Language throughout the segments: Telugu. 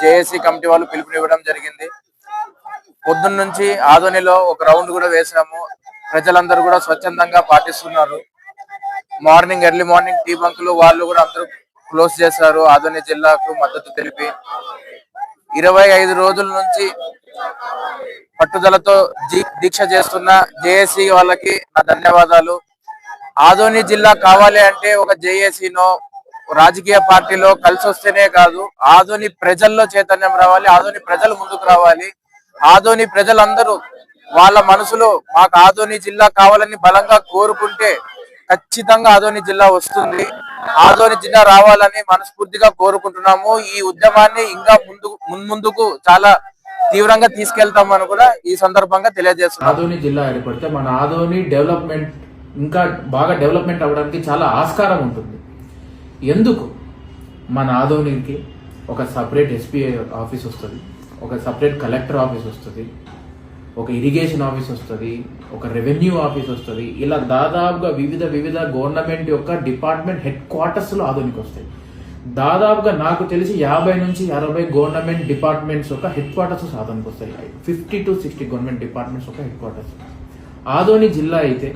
జేఏసీ కమిటీ వాళ్ళు పిలుపునివ్వడం జరిగింది. పొద్దున్న నుంచి ఆదోనిలో ఒక రౌండ్ కూడా వేసాము. ప్రజలందరూ కూడా స్వచ్ఛందంగా పాటిస్తున్నారు. ఎర్లీ మార్నింగ్ టీ బంకులు వాళ్ళు కూడా అందరూ క్లోజ్ చేశారు. ఆదోని జిల్లాకు మద్దతు తెలిపి 25 రోజుల నుంచి పట్టుదలతో దీక్ష చేస్తున్న జేఏసీ వాళ్ళకి నా ధన్యవాదాలు. ఆదోని జిల్లా కావాలి అంటే ఒక జేఏసీనో రాజకీయ పార్టీలో కలిసి వస్తేనే కాదు, ఆదోని ప్రజల్లో చైతన్యం రావాలి, ఆదోని ప్రజలు ముందుకు రావాలి. ఆదోని ప్రజలందరూ వాళ్ళ మనసులో మాకు ఆదోని జిల్లా కావాలని బలంగా కోరుకుంటే ఖచ్చితంగా ఆదోని జిల్లా వస్తుంది. ఆదోని జిల్లా రావాలని మనస్ఫూర్తిగా కోరుకుంటున్నాము. ఈ ఉద్యమాన్ని ఇంకా ముందుకు చాలా తీవ్రంగా తీసుకెళ్తామని కూడా ఈ సందర్భంగా తెలియజేస్తున్నాం. ఆదోని జిల్లా ఏర్పడితే మన ఆదోని డెవలప్మెంట్ ఇంకా బాగా డెవలప్మెంట్ అవ్వడానికి చాలా ఆస్కారం ఉంటుంది. ఎందుకు మన ఆదోనికి ఒక సపరేట్ ఎస్పీ ఆఫీస్ వస్తుంది, ఒక సపరేట్ కలెక్టర్ ఆఫీస్ వస్తుంది, ఒక ఇరిగేషన్ ఆఫీస్ వస్తుంది, ఒక రెవెన్యూ ఆఫీస్ వస్తుంది. ఇలా దాదాపుగా వివిధ గవర్నమెంట్ యొక్క డిపార్ట్మెంట్ హెడ్ క్వార్టర్స్లో ఆదోనికి వస్తాయి. దాదాపుగా నాకు తెలిసి 50 నుంచి 60 గవర్నమెంట్ డిపార్ట్మెంట్స్ యొక్క హెడ్ క్వార్టర్స్ ఆదోనికి వస్తాయి. 50 to 60 గవర్నమెంట్ డిపార్ట్మెంట్స్ యొక్క హెడ్ క్వార్టర్స్. ఆదోని జిల్లా అయితే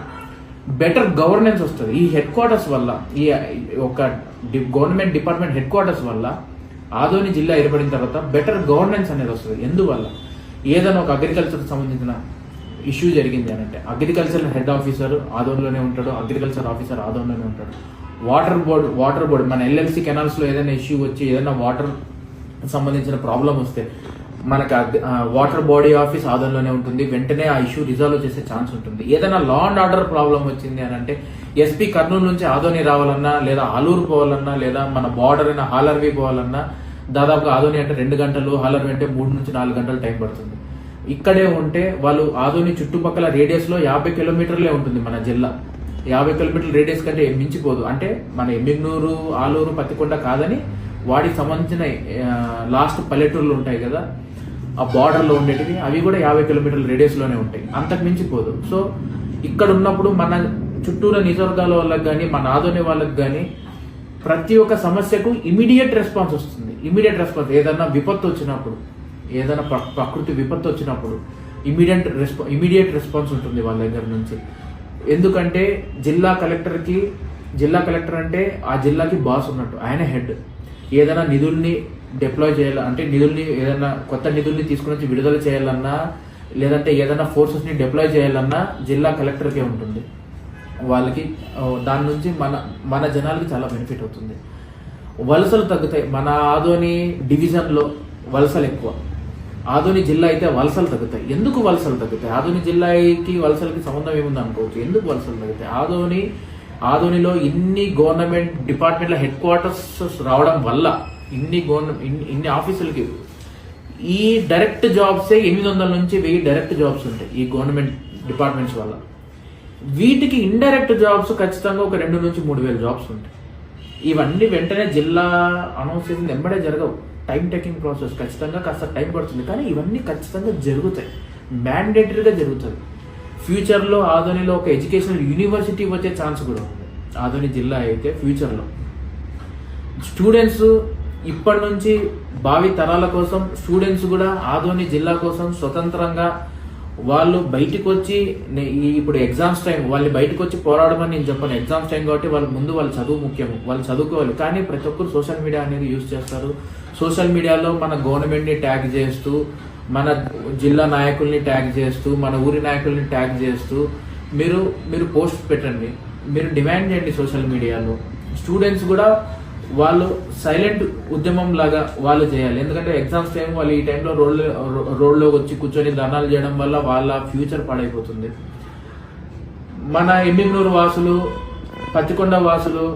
బెటర్ గవర్నెన్స్ వస్తుంది. ఈ హెడ్ క్వార్టర్స్ వల్ల, ఈ ఒక గవర్నమెంట్ డిపార్ట్మెంట్ హెడ్ క్వార్టర్స్ వల్ల ఆదోని జిల్లా ఏర్పడిన తర్వాత బెటర్ గవర్నెన్స్ అనేది వస్తుంది. ఎందువల్ల ఏదైనా ఒక అగ్రికల్చర్కి సంబంధించిన ఇష్యూ జరిగింది అని అంటే అగ్రికల్చర్ హెడ్ ఆఫీసర్ ఆదోన్లోనే ఉంటాడు, అగ్రికల్చర్ ఆఫీసర్ ఆదోన్లోనే ఉంటాడు. వాటర్ బోర్డు మన ఎల్ఎల్సి కెనాల్స్లో ఏదైనా ఇష్యూ వచ్చి ఏదైనా వాటర్ సంబంధించిన ప్రాబ్లం వస్తే మనకు వాటర్ బాడీ ఆఫీస్ ఆదోన్లోనే ఉంటుంది. వెంటనే ఆ ఇష్యూ రిజాల్వ్ చేసే ఛాన్స్ ఉంటుంది. ఏదైనా లా అండ్ ఆర్డర్ ప్రాబ్లం వచ్చింది అని అంటే ఎస్పీ కర్నూలు నుంచి ఆదోని రావాలన్నా, లేదా ఆలూరు పోవాలన్నా, లేదా మన బార్డర్ అయిన హాలర్వి పోవాలన్నా దాదాపుగా ఆదోని అంటే 2 గంటలు, హాలర్వి అంటే 3 నుంచి 4 గంటలు టైం పడుతుంది. ఇక్కడే ఉంటే వాళ్ళు ఆదోని చుట్టుపక్కల రేడియస్ లో 50 కిలోమీటర్లే ఉంటుంది మన జిల్లా. 50 కిలోమీటర్ల రేడియస్ కంటే మించిపోదు. అంటే మన ఎమ్మిగ్నూరు, ఆలూరు, పత్తికొండ కాదని వాటికి సంబంధించిన లాస్ట్ పల్లెటూర్లు ఉంటాయి కదా, ఆ బార్డర్లో ఉండేటివి, అవి కూడా 50 కిలోమీటర్ల రేడియస్ లోనే ఉంటాయి, అంతకు మించిపోదు. సో ఇక్కడ ఉన్నప్పుడు మన చుట్టూర నిజవర్గాల వాళ్ళకి కానీ, మన ఆదోని వాళ్ళకి కానీ ప్రతి ఒక్క సమస్యకు ఇమీడియట్ రెస్పాన్స్ వస్తుంది. ఏదైనా విపత్తు వచ్చినప్పుడు, ఏదైనా ప్రకృతి విపత్తు వచ్చినప్పుడు ఇమీడియట్ రెస్పాన్స్ ఉంటుంది వాళ్ళ దగ్గర నుంచి. ఎందుకంటే జిల్లా కలెక్టర్ అంటే ఆ జిల్లాకి బాస్ ఉన్నట్టు, ఆయన హెడ్. ఏదైనా నిధుల్ని డిప్లాయ్ చేయాలంటే ఏదైనా కొత్త నిధుల్ని తీసుకుని వచ్చి విడుదల చేయాలన్నా, లేదంటే ఏదైనా ఫోర్సెస్ని డిప్లాయ్ చేయాలన్నా జిల్లా కలెక్టర్కే ఉంటుంది. వాళ్ళకి దాని నుంచి మన జనాలకి చాలా బెనిఫిట్ అవుతుంది. వలసలు తగ్గుతాయి. మన ఆదోని డివిజన్లో వలసలు ఎక్కువ, ఆదోని జిల్లా అయితే వలసలు తగ్గుతాయి. ఎందుకు వలసలు తగ్గుతాయి? ఆదోని జిల్లాకి వలసలకి సంబంధం ఏముంది అనుకోవచ్చు. ఎందుకు వలసలు తగ్గుతాయి? ఆదోనిలో ఇన్ని గవర్నమెంట్ డిపార్ట్మెంట్ల హెడ్ క్వార్టర్స్ రావడం వల్ల ఇన్ని ఆఫీసులకి ఈ డైరెక్ట్ జాబ్సే 800 నుంచి 1000 డైరెక్ట్ జాబ్స్ ఉంటాయి ఈ గవర్నమెంట్ డిపార్ట్మెంట్స్ వల్ల. వీటికి ఇండైరెక్ట్ జాబ్స్ ఖచ్చితంగా ఒక 2 నుంచి 3,000 జాబ్స్ ఉంటాయి. ఇవన్నీ వెంటనే జిల్లా అనౌన్స్ చేసింది వెంబడే జరగవు. టైం టేకింగ్ ప్రాసెస్, ఖచ్చితంగా కాస్త టైం పడుతుంది. కానీ ఇవన్నీ ఖచ్చితంగా జరుగుతాయి, మ్యాండేటరీగా జరుగుతుంది. ఫ్యూచర్లో ఆదోనిలో ఒక ఎడ్యుకేషనల్ యూనివర్సిటీ వచ్చే ఛాన్స్ కూడా ఉంది. ఆదోని జిల్లా అయితే ఫ్యూచర్లో స్టూడెంట్స్ ఇప్పటి నుంచి భావి తరాల కోసం స్టూడెంట్స్ కూడా ఆదోని జిల్లా కోసం స్వతంత్రంగా వాళ్ళు బయటకు వచ్చి, ఇప్పుడు ఎగ్జామ్స్ టైం, వాళ్ళు బయటకు వచ్చి పోరాడమని నేను చెప్పాను. ఎగ్జామ్స్ టైం కాబట్టి వాళ్ళ చదువు ముఖ్యము, వాళ్ళు చదువుకోవాలి. కానీ ప్రతి ఒక్కరు సోషల్ మీడియా అనేది యూజ్ చేస్తారు. సోషల్ మీడియాలో మన గవర్నమెంట్ని ట్యాగ్ చేస్తూ, మన జిల్లా నాయకుల్ని ట్యాగ్ చేస్తూ, మన ఊరి నాయకుల్ని ట్యాగ్ చేస్తూ మీరు పోస్ట్ పెట్టండి, మీరు డిమాండ్ చేయండి సోషల్ మీడియాలో. స్టూడెంట్స్ కూడా వాళ్ళు సైలెంట్ ఉద్యమం లాగా వాళ్ళు చేయాలి. ఎందుకంటే ఎగ్జామ్స్ టైం వాళ్ళు ఈ టైంలో రోడ్లో వచ్చి కూర్చొని ధర్నాలు చేయడం వల్ల వాళ్ళ ఫ్యూచర్ పాడైపోతుంది. మన ఎమ్మిగ్నూరు వాసులు, పత్తికొండ వాసులు,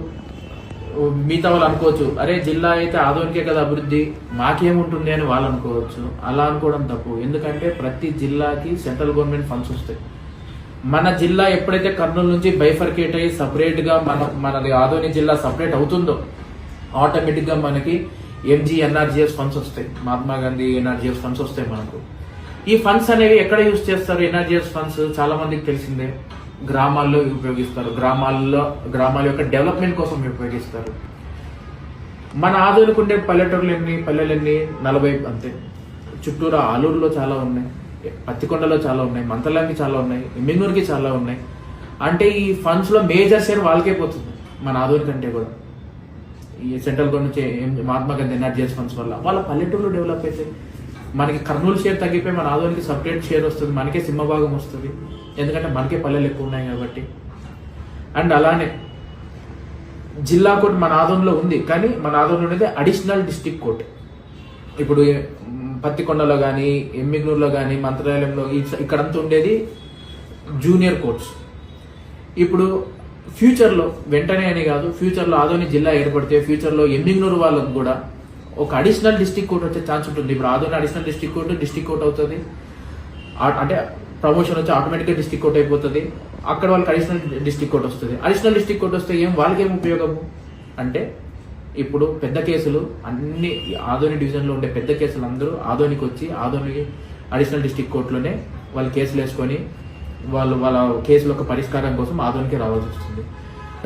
మిగతా వాళ్ళు అనుకోవచ్చు, అరే జిల్లా అయితే ఆదోనికే కదా అభివృద్ధి, మాకేముంటుంది అని వాళ్ళు అనుకోవచ్చు. అలా అనుకోవడం తప్పు. ఎందుకంటే ప్రతి జిల్లాకి సెంట్రల్ గవర్నమెంట్ ఫండ్స్ వస్తాయి. మన జిల్లా ఎప్పుడైతే కర్నూలు నుంచి బైఫర్కేట్ అయ్యి సపరేట్గా మనది ఆదోని జిల్లా సపరేట్ అవుతుందో ఆటోమేటిక్గా మనకి ఎన్ఆర్జీఎస్ ఫండ్స్ వస్తాయి, మహాత్మా గాంధీ ఎన్ఆర్జీఎస్ ఫండ్స్ వస్తాయి మనకు. ఈ ఫండ్స్ అనేవి ఎక్కడ యూజ్ చేస్తారు? ఎన్ఆర్జీఎస్ ఫండ్స్ చాలా మందికి తెలిసిందే, గ్రామాల్లో ఉపయోగిస్తారు. గ్రామాల యొక్క డెవలప్మెంట్ కోసం ఉపయోగిస్తారు. మన ఆదోనికి ఉండే పల్లెటూర్లు ఎన్ని, పల్లెలు ఎన్ని? 40 అంతే. చుట్టూరు ఆలూరులో చాలా ఉన్నాయి, పత్తికొండలో చాలా ఉన్నాయి, మంతలాంకి చాలా ఉన్నాయి, ఎమ్మిగనూరుకి చాలా ఉన్నాయి. అంటే ఈ ఫండ్స్ లో మేజర్ షేర్ వాళ్ళకే పోతుంది మన ఆదోని కంటే కూడా. ఈ central government Mahatma Gandhi NREGS funds వల్ల వాళ్ళ పల్లెటూర్లు డెవలప్ అవుతాయి. మనకి కర్నూలు షేర్ తగ్గిపోయి మన ఆదోనికి సపరేట్ షేర్ వస్తుంది, మనకే సింహభాగం వస్తుంది, ఎందుకంటే మనకే పల్లెలు ఎక్కువ ఉన్నాయి కాబట్టి. అండ్ అలానే జిల్లా కోర్టు మన ఆదోన్లో ఉంది, కానీ మన ఆదోన్లో ఉండేది అడిషనల్ డిస్ట్రిక్ట్ కోర్టు. ఇప్పుడు పత్తికొండలో కానీ, ఎమ్మిగనూరులో కానీ, మంత్రాలయంలో ఇక్కడంతా ఉండేది జూనియర్ కోర్ట్స్. ఇప్పుడు ఫ్యూచర్లో, వెంటనే అని కాదు, ఫ్యూచర్లో ఆదోని జిల్లా ఏర్పడితే ఫ్యూచర్లో ఎమ్మిగనూరు వాళ్ళకు కూడా ఒక అడిషనల్ డిస్ట్రిక్ట్ కోర్ట్ వచ్చే ఛాన్స్ ఉంటుంది. ఇప్పుడు ఆదోని అడిషనల్ డిస్ట్రిక్ట్ కోర్ట్ అవుతుంది, అంటే ప్రమోషన్ వచ్చి ఆటోమేటిక్గా డిస్ట్రిక్ట్ కోర్ట్ అయిపోతుంది. అక్కడ వాళ్ళకి అడిషనల్ డిస్ట్రిక్ట్ కోర్ట్ వస్తుంది. అడిషనల్ డిస్ట్రిక్ట్ కోర్ట్ వస్తే వాళ్ళకి ఏం ఉపయోగము అంటే, ఇప్పుడు పెద్ద కేసులు అన్ని ఆదోని డివిజన్లో ఉండే పెద్ద కేసులు అందరూ ఆదోనికి వచ్చి ఆదోని అడిషనల్ డిస్ట్రిక్ట్ కోర్టులోనే వాళ్ళు కేసులు వేసుకొని వాళ్ళ కేసుల యొక్క పరిష్కారం కోసం ఆదోనికి రావాల్సి వస్తుంది.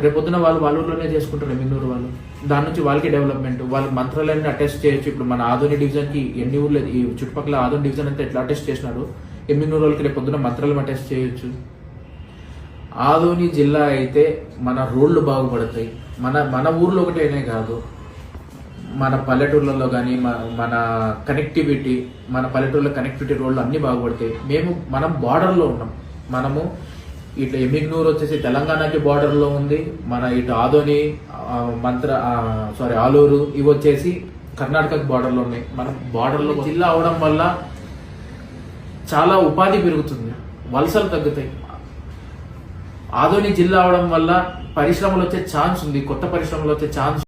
రేపొద్దున వాళ్ళ ఊర్లోనే చేసుకుంటారు ఎమ్మిగనూరు వాళ్ళు. దాని నుంచి వాళ్ళకి డెవలప్మెంట్, వాళ్ళకి మంత్రాలయాన్ని అటెస్ట్ చేయొచ్చు. ఇప్పుడు మన ఆదోని డివిజన్కి ఎన్ని ఊర్లు, ఈ చుట్టుపక్కల ఆదోని డివిజన్ అంతా ఎట్లా అటెస్ట్ చేసినారు, ఎమ్మిగనూరు వాళ్ళకి రేపొద్దున మంత్రాలయం అటెస్ట్ చేయొచ్చు. ఆదోని జిల్లా అయితే మన రోడ్లు బాగుపడతాయి. మన ఊర్లో ఒకటేనే కాదు, మన పల్లెటూర్లలో కానీ మన కనెక్టివిటీ, మన పల్లెటూర్ల కనెక్టివిటీ రోడ్లు అన్ని బాగుపడతాయి. మనం బార్డర్లో ఉన్నాం. మనము ఇట్లా ఎమ్మిగనూరు వచ్చేసి తెలంగాణకి బార్డర్లో ఉంది, మన ఇటు ఆదోని ఆలూరు ఇవి వచ్చేసి కర్ణాటకకి బార్డర్లో ఉన్నాయి. మనం బార్డర్లో జిల్లా అవడం వల్ల చాలా ఉపాధి పెరుగుతుంది, వలసలు తగ్గుతాయి. ఆదోని జిల్లా అవడం వల్ల పరిశ్రమలు వచ్చే ఛాన్స్ ఉంది, కొత్త పరిశ్రమలు వచ్చే ఛాన్స్